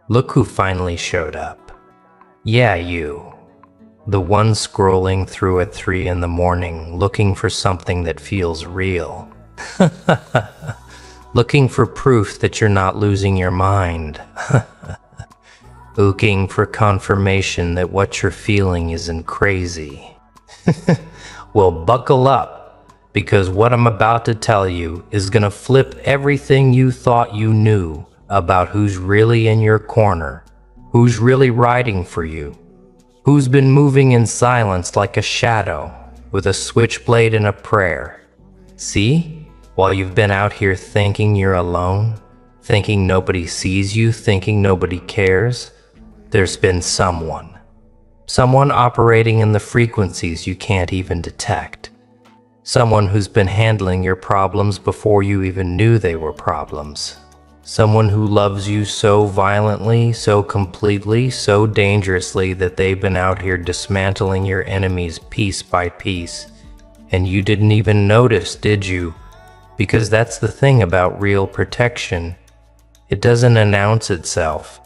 Look who finally showed up. Yeah, you. The one scrolling through at 3 in the morning looking for something that feels real. Looking for proof that you're not losing your mind. Looking for confirmation that what you're feeling isn't crazy. Well, buckle up, because what I'm about to tell you is gonna flip everything you thought you knew about who's really in your corner, who's really riding for you, who's been moving in silence like a shadow with a switchblade and a prayer. See? While you've been out here thinking you're alone, thinking nobody sees you, thinking nobody cares, there's been someone operating in the frequencies you can't even detect. Someone who's been handling your problems before you even knew they were problems. Someone who loves you so violently, so completely, so dangerously that they've been out here dismantling your enemies piece by piece. And you didn't even notice, did you? Because that's the thing about real protection. It doesn't announce itself.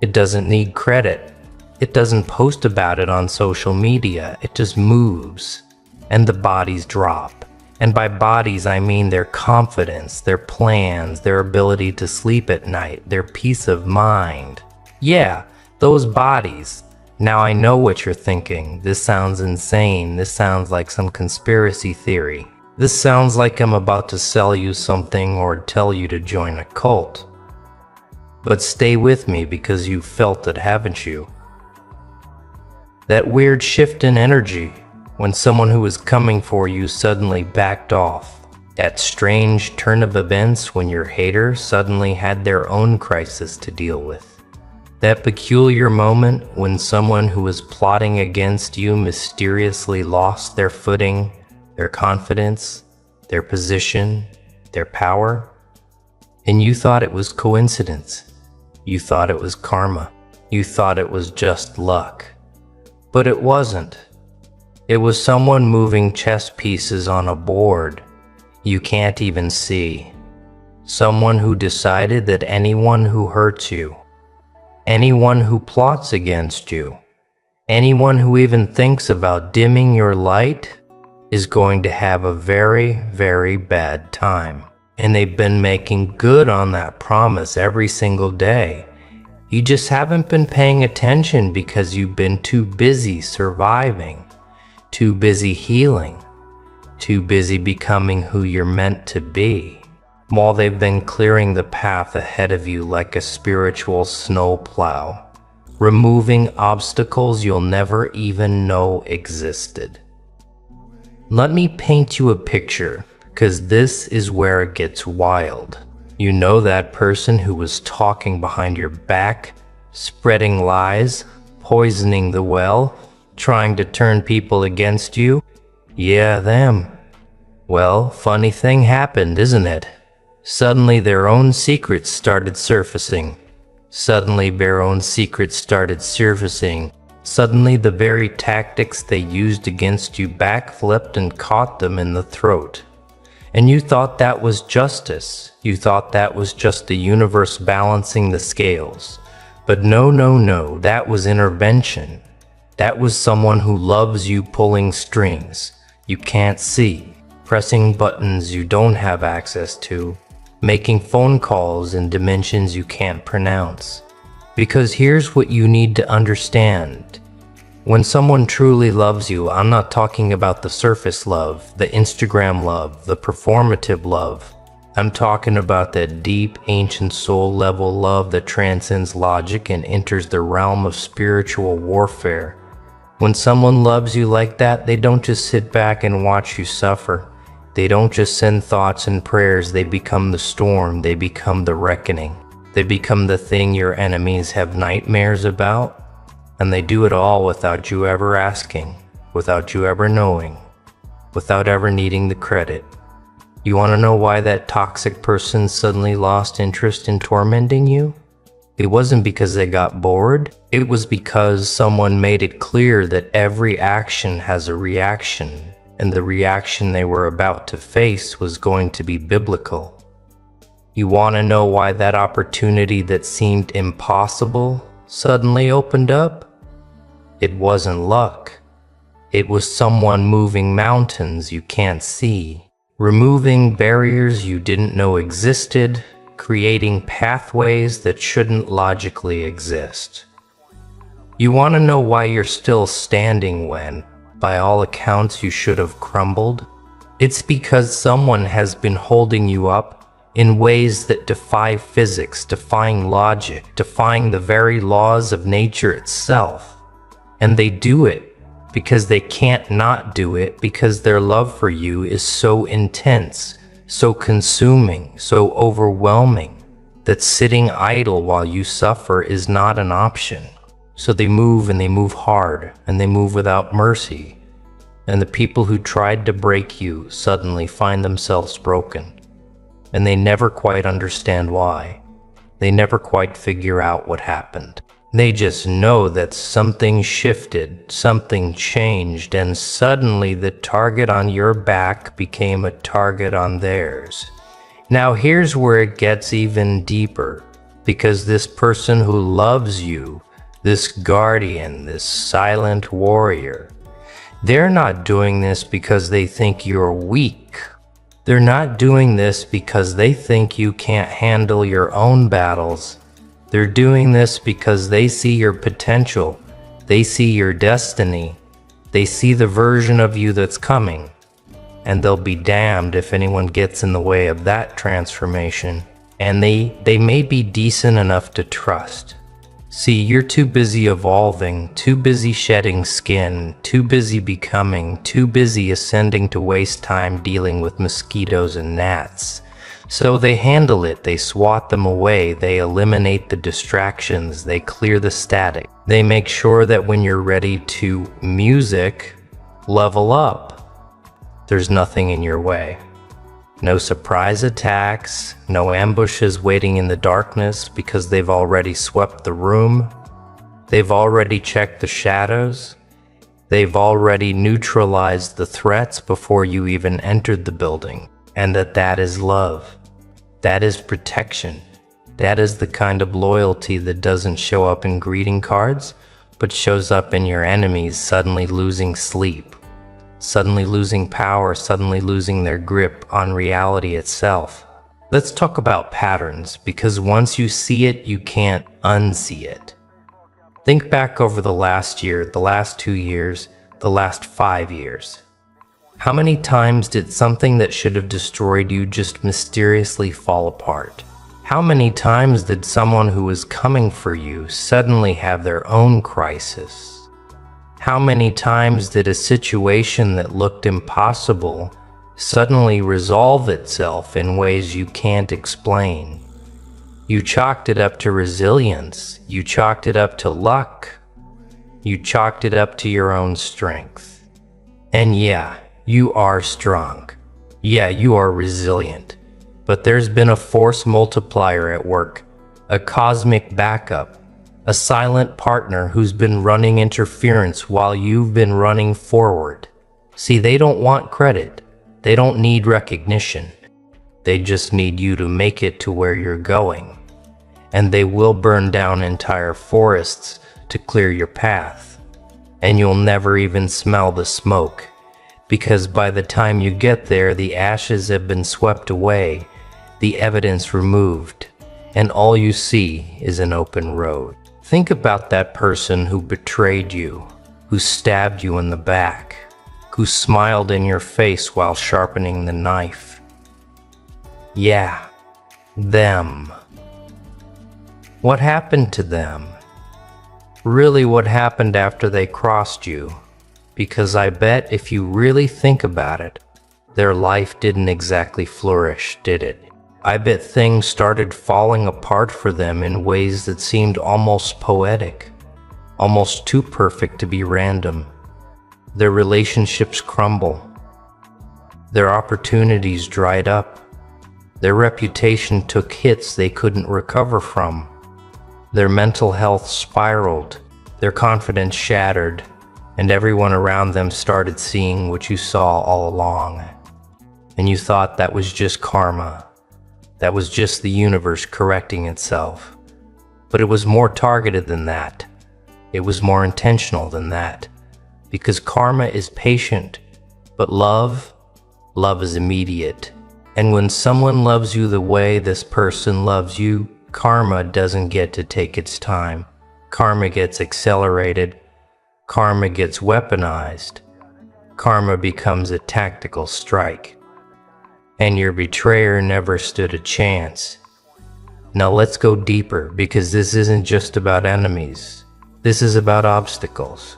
It doesn't need credit. It doesn't post about it on social media. It just moves. And the bodies drop. And by bodies, I mean their confidence, their plans, their ability to sleep at night, their peace of mind. Yeah, those bodies. Now I know what you're thinking. This sounds insane. This sounds like some conspiracy theory. This sounds like I'm about to sell you something or tell you to join a cult. But stay with me, because you've felt it, haven't you? That weird shift in energy when someone who was coming for you suddenly backed off. That strange turn of events when your hater suddenly had their own crisis to deal with. That peculiar moment when someone who was plotting against you mysteriously lost their footing, their confidence, their position, their power. And you thought it was coincidence. You thought it was karma. You thought it was just luck. But it wasn't. It was someone moving chess pieces on a board you can't even see. Someone who decided that anyone who hurts you, anyone who plots against you, anyone who even thinks about dimming your light is going to have a very, very bad time. And they've been making good on that promise every single day. You just haven't been paying attention because you've been too busy surviving, too busy healing, too busy becoming who you're meant to be, while they've been clearing the path ahead of you like a spiritual snowplow, removing obstacles you'll never even know existed. Let me paint you a picture, because this is where it gets wild. You know that person who was talking behind your back, spreading lies, poisoning the well, trying to turn people against you? Yeah, them. Well, funny thing happened, isn't it? Suddenly their own secrets started surfacing. Suddenly their own secrets started surfacing. Suddenly the very tactics they used against you backflipped and caught them in the throat. And you thought that was justice. You thought that was just the universe balancing the scales. But no, no, no, that was intervention. That was someone who loves you pulling strings you can't see, pressing buttons you don't have access to, making phone calls in dimensions you can't pronounce. Because here's what you need to understand. When someone truly loves you, I'm not talking about the surface love, the Instagram love, the performative love. I'm talking about that deep, ancient soul level love that transcends logic and enters the realm of spiritual warfare. When someone loves you like that, they don't just sit back and watch you suffer. They don't just send thoughts and prayers, they become the storm, they become the reckoning. They become the thing your enemies have nightmares about. And they do it all without you ever asking, without you ever knowing, without ever needing the credit. You want to know why that toxic person suddenly lost interest in tormenting you? It wasn't because they got bored. It was because someone made it clear that every action has a reaction, and the reaction they were about to face was going to be biblical. You want to know why that opportunity that seemed impossible suddenly opened up? It wasn't luck. It was someone moving mountains you can't see, removing barriers you didn't know existed, creating pathways that shouldn't logically exist. You want to know why you're still standing when, by all accounts, you should have crumbled? It's because someone has been holding you up in ways that defy physics, defying logic, defying the very laws of nature itself. And they do it because they can't not do it, because their love for you is so intense, so consuming, so overwhelming, that sitting idle while you suffer is not an option. So they move, and they move hard, and they move without mercy. And the people who tried to break you suddenly find themselves broken. And they never quite understand why. They never quite figure out what happened. They just know that something shifted, something changed, and suddenly the target on your back became a target on theirs. Now here's where it gets even deeper, because this person who loves you, this guardian, this silent warrior, they're not doing this because they think you're weak. They're not doing this because they think you can't handle your own battles. They're doing this because they see your potential. They see your destiny. They see the version of you that's coming. And they'll be damned if anyone gets in the way of that transformation. And they may be decent enough to trust. See, you're too busy evolving, too busy shedding skin, too busy becoming, too busy ascending to waste time dealing with mosquitoes and gnats. So they handle it, they swat them away, they eliminate the distractions, they clear the static. They make sure that when you're ready to level up, there's nothing in your way. No surprise attacks, no ambushes waiting in the darkness because they've already swept the room. They've already checked the shadows. They've already neutralized the threats before you even entered the building. And that is love. That is protection. That is the kind of loyalty that doesn't show up in greeting cards, but shows up in your enemies suddenly losing sleep, suddenly losing power, suddenly losing their grip on reality itself. Let's talk about patterns, because once you see it, you can't unsee it. Think back over the last year, the last 2 years, the last 5 years. How many times did something that should have destroyed you just mysteriously fall apart? How many times did someone who was coming for you suddenly have their own crisis? How many times did a situation that looked impossible suddenly resolve itself in ways you can't explain? You chalked it up to resilience. You chalked it up to luck. You chalked it up to your own strength. And yeah, you are strong. Yeah, you are resilient. But there's been a force multiplier at work, a cosmic backup, a silent partner who's been running interference while you've been running forward. See, they don't want credit. They don't need recognition. They just need you to make it to where you're going. And they will burn down entire forests to clear your path. And you'll never even smell the smoke, because by the time you get there, the ashes have been swept away, the evidence removed, and all you see is an open road. Think about that person who betrayed you, who stabbed you in the back, who smiled in your face while sharpening the knife. Yeah, them. What happened to them? Really, what happened after they crossed you? Because I bet if you really think about it, their life didn't exactly flourish, did it? I bet things started falling apart for them in ways that seemed almost poetic, almost too perfect to be random. Their relationships crumble. Their opportunities dried up. Their reputation took hits they couldn't recover from. Their mental health spiraled. Their confidence shattered, and everyone around them started seeing what you saw all along. And you thought that was just karma. That was just the universe correcting itself. But it was more targeted than that. It was more intentional than that. Because karma is patient, but love is immediate. And when someone loves you the way this person loves you, karma doesn't get to take its time. Karma gets accelerated. Karma gets weaponized. Karma becomes a tactical strike. And your betrayer never stood a chance. Now let's go deeper, because this isn't just about enemies. This is about obstacles.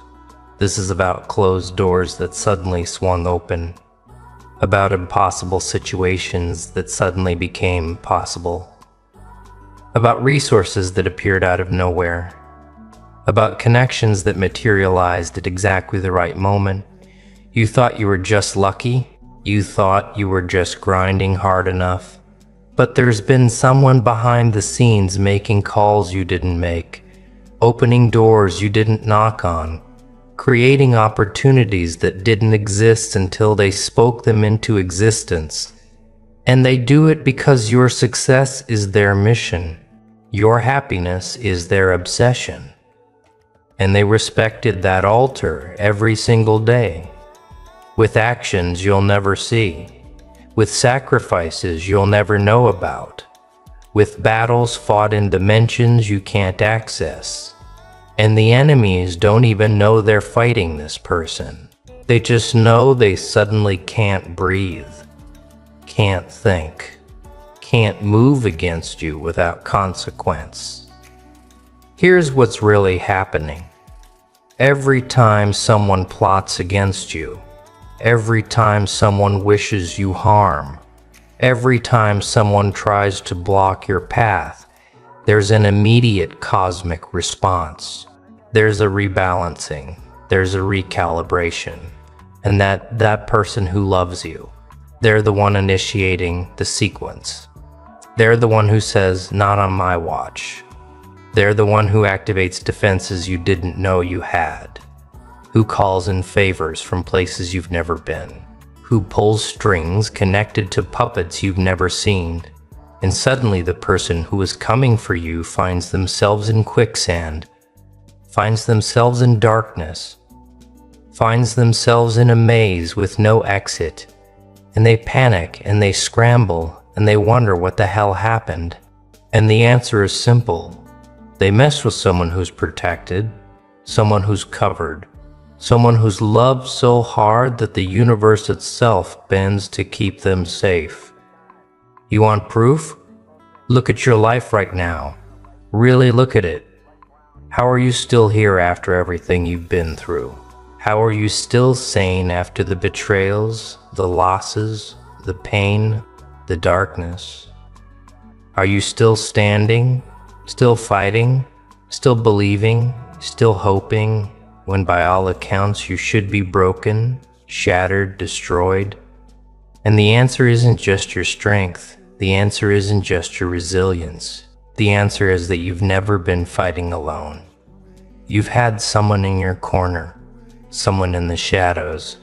This is about closed doors that suddenly swung open. About impossible situations that suddenly became possible. About resources that appeared out of nowhere. About connections that materialized at exactly the right moment. You thought you were just lucky. You thought you were just grinding hard enough. But there's been someone behind the scenes making calls you didn't make, opening doors you didn't knock on, creating opportunities that didn't exist until they spoke them into existence. And they do it because your success is their mission. Your happiness is their obsession. And they respected that altar every single day. With actions you'll never see. With sacrifices you'll never know about. With battles fought in dimensions you can't access. And the enemies don't even know they're fighting this person. They just know they suddenly can't breathe, can't think, can't move against you without consequence. Here's what's really happening. Every time someone plots against you, every time someone wishes you harm, every time someone tries to block your path, there's an immediate cosmic response. There's a rebalancing. There's a recalibration. And that person who loves you, they're the one initiating the sequence. They're the one who says, "Not on my watch." They're the one who activates defenses you didn't know you had, who calls in favors from places you've never been, who pulls strings connected to puppets you've never seen. And suddenly the person who is coming for you finds themselves in quicksand, finds themselves in darkness, finds themselves in a maze with no exit, and they panic and they scramble and they wonder what the hell happened. And the answer is simple. They mess with someone who's protected, someone who's covered, someone who's loved so hard that the universe itself bends to keep them safe. You want proof? Look at your life right now. Really look at it. How are you still here after everything you've been through? How are you still sane after the betrayals, the losses, the pain, the darkness? Are you still standing, still fighting, still believing, still hoping, when by all accounts you should be broken, shattered, destroyed? And the answer isn't just your strength. The answer isn't just your resilience. The answer is that you've never been fighting alone. You've had someone in your corner, someone in the shadows,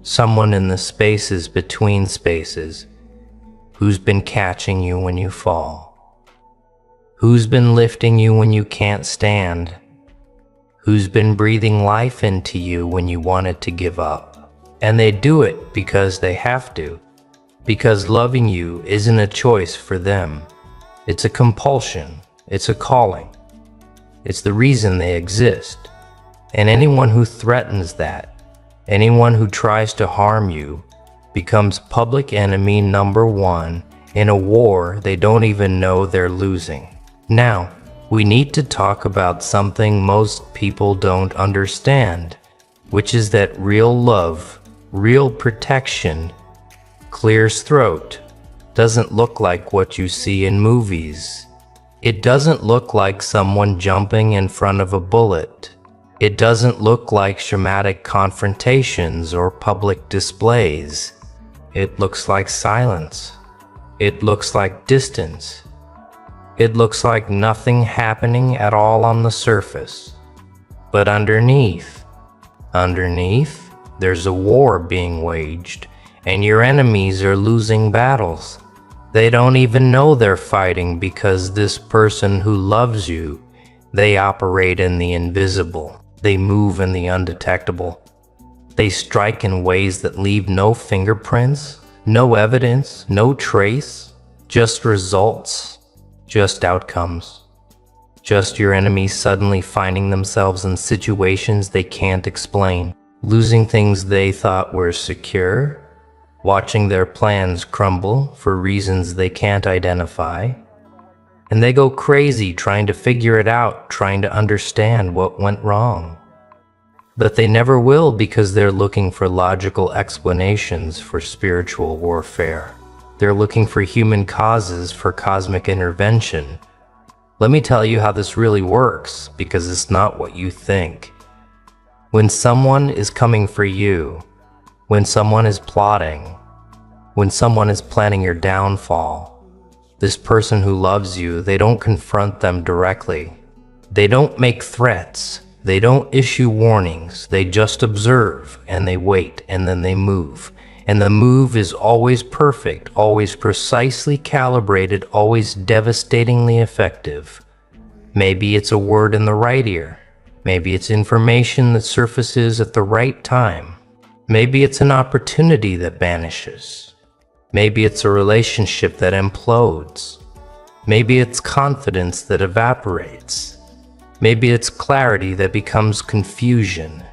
someone in the spaces between spaces, who's been catching you when you fall, who's been lifting you when you can't stand, who's been breathing life into you when you wanted to give up. And they do it because they have to. Because loving you isn't a choice for them. It's a compulsion. It's a calling. It's the reason they exist. And anyone who threatens that, anyone who tries to harm you, becomes public enemy number one in a war they don't even know they're losing. Now, we need to talk about something most people don't understand, which is that real love, real protection, clears throat, doesn't look like what you see in movies. It doesn't look like someone jumping in front of a bullet. It doesn't look like dramatic confrontations or public displays. It looks like silence. It looks like distance. It looks like nothing happening at all on the surface. But underneath, there's a war being waged, and your enemies are losing battles. They don't even know they're fighting because this person who loves you, they operate in the invisible. They move in the undetectable. They strike in ways that leave no fingerprints, no evidence, no trace, just results, just outcomes. Just your enemies suddenly finding themselves in situations they can't explain, losing things they thought were secure, watching their plans crumble for reasons they can't identify. And they go crazy trying to figure it out, trying to understand what went wrong. But they never will because they're looking for logical explanations for spiritual warfare. They're looking for human causes for cosmic intervention. Let me tell you how this really works, because it's not what you think. When someone is coming for you, when someone is plotting, when someone is planning your downfall, this person who loves you, they don't confront them directly. They don't make threats. They don't issue warnings. They just observe and they wait and then they move. And the move is always perfect, always precisely calibrated, always devastatingly effective. Maybe it's a word in the right ear. Maybe it's information that surfaces at the right time. Maybe it's an opportunity that vanishes. Maybe it's a relationship that implodes. Maybe it's confidence that evaporates. Maybe it's clarity that becomes confusion.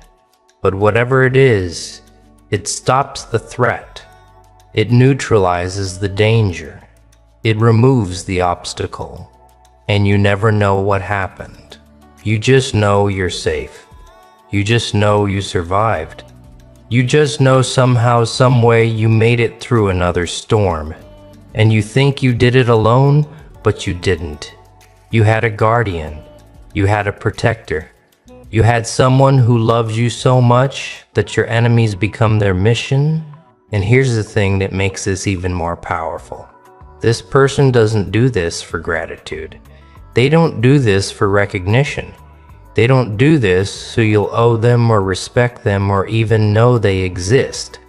But whatever it is, it stops the threat. It neutralizes the danger. It removes the obstacle. And you never know what happened. You just know you're safe. You just know you survived. You just know somehow, some way you made it through another storm. And you think you did it alone, but you didn't. You had a guardian. You had a protector. You had someone who loves you so much that your enemies become their mission. And here's the thing that makes this even more powerful. This person doesn't do this for gratitude. They don't do this for recognition. They don't do this so you'll owe them or respect them or even know they exist.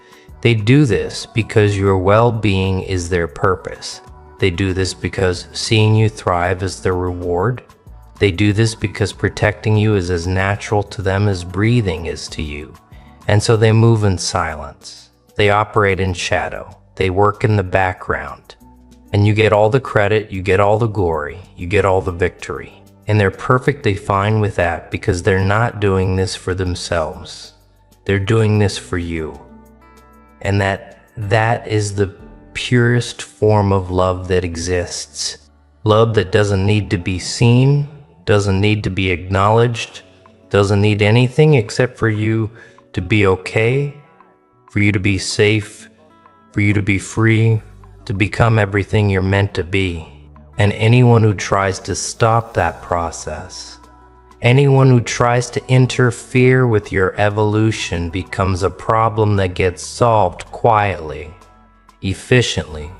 They do this because your well-being is their purpose. They do this because seeing you thrive is their reward. They do this because protecting you is as natural to them as breathing is to you. And so they move in silence. They operate in shadow. They work in the background. And you get all the credit, you get all the glory, you get all the victory. And they're perfectly fine with that because they're not doing this for themselves. They're doing this for you. And that is the purest form of love that exists. Love that doesn't need to be seen, doesn't need to be acknowledged, doesn't need anything except for you to be okay, for you to be safe, for you to be free, to become everything you're meant to be. And anyone who tries to stop that process, anyone who tries to interfere with your evolution becomes a problem that gets solved quietly, efficiently,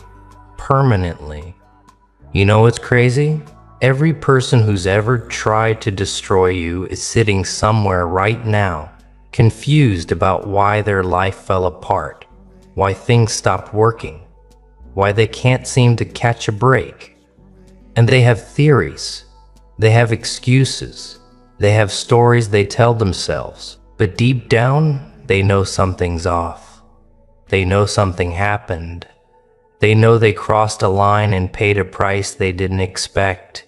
permanently. You know what's crazy? Every person who's ever tried to destroy you is sitting somewhere right now, confused about why their life fell apart, why things stopped working, why they can't seem to catch a break. And they have theories, they have excuses, they have stories they tell themselves, but deep down, they know something's off. They know something happened. They know they crossed a line and paid a price they didn't expect.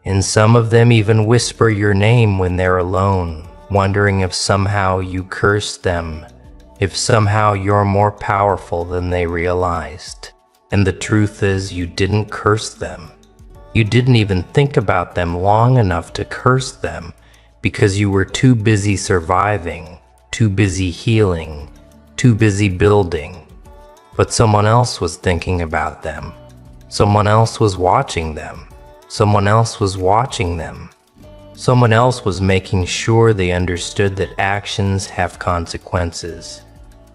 And some of them even whisper your name when they're alone, wondering if somehow you cursed them, if somehow you're more powerful than they realized. And the truth is, you didn't curse them. You didn't even think about them long enough to curse them because you were too busy surviving, too busy healing, too busy building. But someone else was thinking about them. Someone else was watching them. Someone else was watching them. Someone else was making sure they understood that actions have consequences.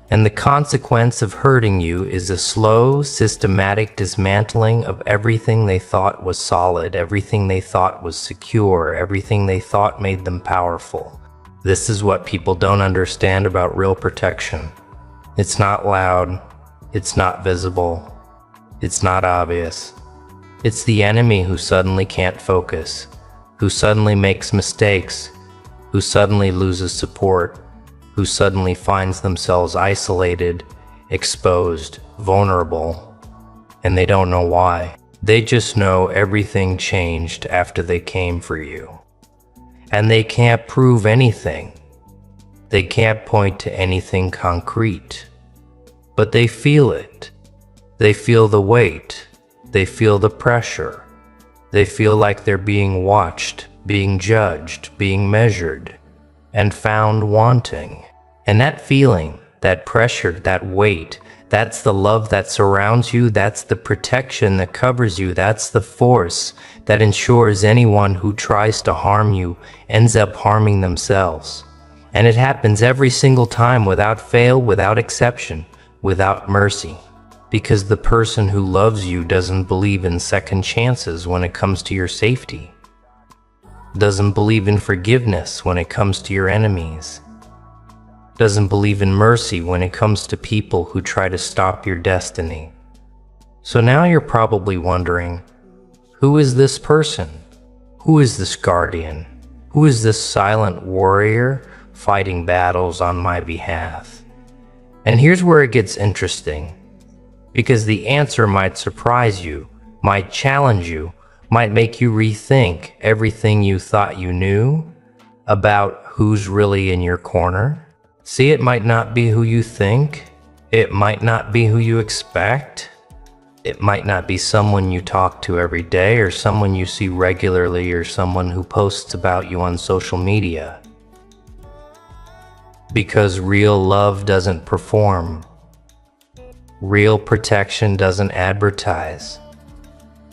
And the consequence of hurting you is a slow, systematic dismantling of everything they thought was solid, everything they thought was secure, everything they thought made them powerful. This is what people don't understand about real protection. It's not loud. It's not visible. It's not obvious. It's the enemy who suddenly can't focus, who suddenly makes mistakes, who suddenly loses support, who suddenly finds themselves isolated, exposed, vulnerable, and they don't know why. They just know everything changed after they came for you. And they can't prove anything. They can't point to anything concrete. But they feel it. They feel the weight. They feel the pressure. They feel like they're being watched, being judged, being measured, and found wanting. And that feeling, that pressure, that weight, that's the love that surrounds you, that's the protection that covers you, that's the force that ensures anyone who tries to harm you ends up harming themselves. And it happens every single time without fail, without exception, without mercy. Because the person who loves you doesn't believe in second chances when it comes to your safety. Doesn't believe in forgiveness when it comes to your enemies. Doesn't believe in mercy when it comes to people who try to stop your destiny. So now you're probably wondering, who is this person? Who is this guardian? Who is this silent warrior fighting battles on my behalf? And here's where it gets interesting, because the answer might surprise you, might challenge you, might make you rethink everything you thought you knew about who's really in your corner. See, it might not be who you think. It might not be who you expect. It might not be someone you talk to every day or someone you see regularly or someone who posts about you on social media. Because real love doesn't perform. Real protection doesn't advertise.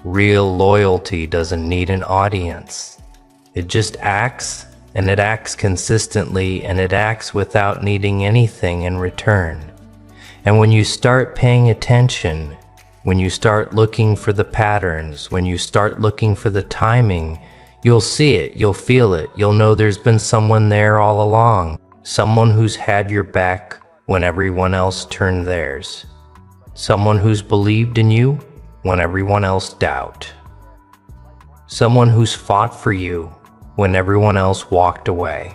Real loyalty doesn't need an audience. It just acts. And it acts consistently, and it acts without needing anything in return. And when you start paying attention, when you start looking for the patterns, when you start looking for the timing, you'll see it, you'll feel it, you'll know there's been someone there all along. Someone who's had your back when everyone else turned theirs. Someone who's believed in you when everyone else doubted. Someone who's fought for you when everyone else walked away.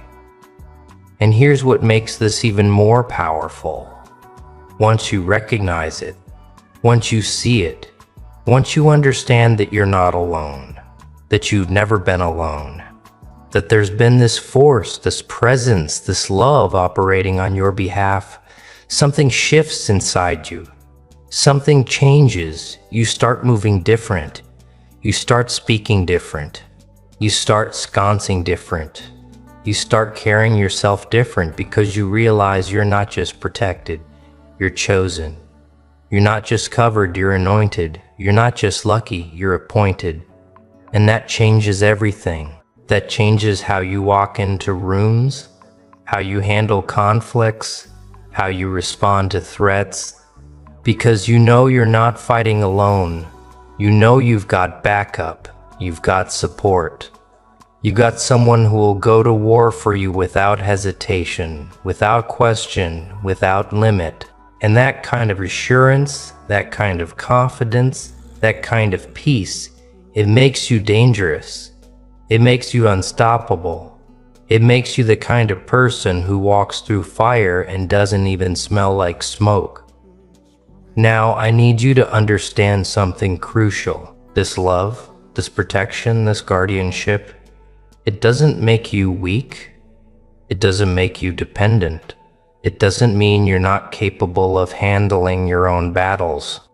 And here's what makes this even more powerful. Once you recognize it, once you see it, once you understand that you're not alone, that you've never been alone, that there's been this force, this presence, this love operating on your behalf, something shifts inside you. Something changes. You start moving different. You start speaking different. You start sconcing different. You start carrying yourself different because you realize you're not just protected, you're chosen. You're not just covered, you're anointed. You're not just lucky, you're appointed. And that changes everything. That changes how you walk into rooms, how you handle conflicts, how you respond to threats. Because you know you're not fighting alone. You know you've got backup. You've got support. You got someone who will go to war for you without hesitation, without question, without limit. And that kind of assurance, that kind of confidence, that kind of peace, it makes you dangerous. It makes you unstoppable. It makes you the kind of person who walks through fire and doesn't even smell like smoke. Now, I need you to understand something crucial. This love, this protection, this guardianship, it doesn't make you weak. It doesn't make you dependent. It doesn't mean you're not capable of handling your own battles.